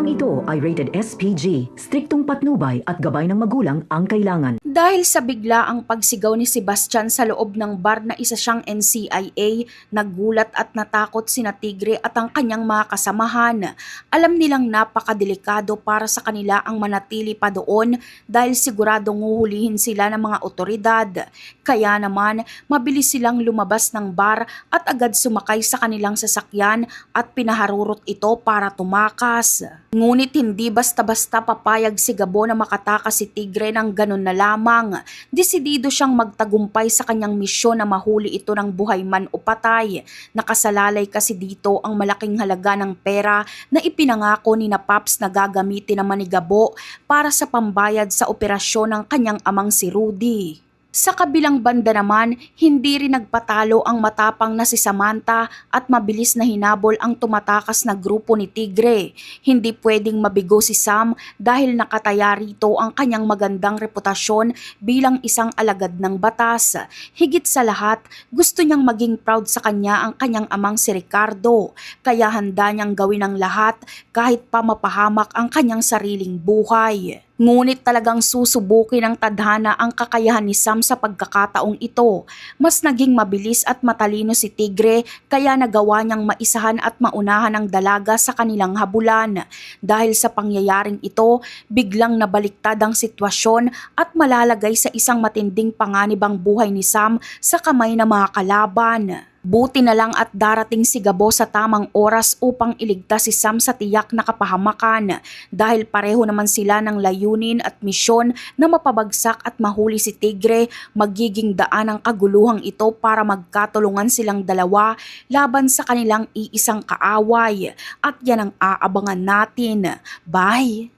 Programang ito ay rated SPG, striktong patnubay at gabay ng magulang ang kailangan. Dahil sa biglaang pagsigaw ni Sebastian sa loob ng bar na isa siyang NCIA, nagulat at natakot sina Tigre at ang kanyang mga kasamahan. Alam nilang napakadelikado para sa kanila ang manatili pa doon dahil siguradong huhulihin sila ng mga otoridad. Kaya naman, mabilis silang lumabas ng bar at agad sumakay sa kanilang sasakyan at pinaharurot ito para tumakas. Ngunit hindi basta-basta papayag si Gabo na makatakas si Tigre ng ganun na lamang. Desidido siyang magtagumpay sa kanyang misyon na mahuli ito ng buhay man o patay. Nakasalalay kasi dito ang malaking halaga ng pera na ipinangako ni na Paps na gagamitin naman ni Gabo para sa pambayad sa operasyon ng kanyang amang si Rudy. Sa kabilang banda naman, hindi rin nagpatalo ang matapang na si Samantha at mabilis na hinabol ang tumatakas na grupo ni Tigre. Hindi pwedeng mabigo si Sam dahil nakataya rito ang kanyang magandang reputasyon bilang isang alagad ng batas. Higit sa lahat, gusto niyang maging proud sa kanya ang kanyang amang si Ricardo, kaya handa niyang gawin ang lahat kahit pa mapahamak ang kanyang sariling buhay. Ngunit talagang susubukin ng tadhana ang kakayahan ni Sam sa pagkakataong ito. Mas naging mabilis at matalino si Tigre kaya nagawa niyang maisahan at maunahan ang dalaga sa kanilang habulan. Dahil sa pangyayaring ito, biglang nabaliktad ang sitwasyon at malalagay sa isang matinding panganib ang buhay ni Sam sa kamay ng mga kalaban. Buti na lang at darating si Gabo sa tamang oras upang iligtas si Sam sa tiyak na kapahamakan dahil pareho naman sila ng layunin at misyon na mapabagsak at mahuli si Tigre. Magiging daan ang kaguluhang ito para magkatulungan silang dalawa laban sa kanilang iisang kaaway at yan ang aabangan natin. Bye!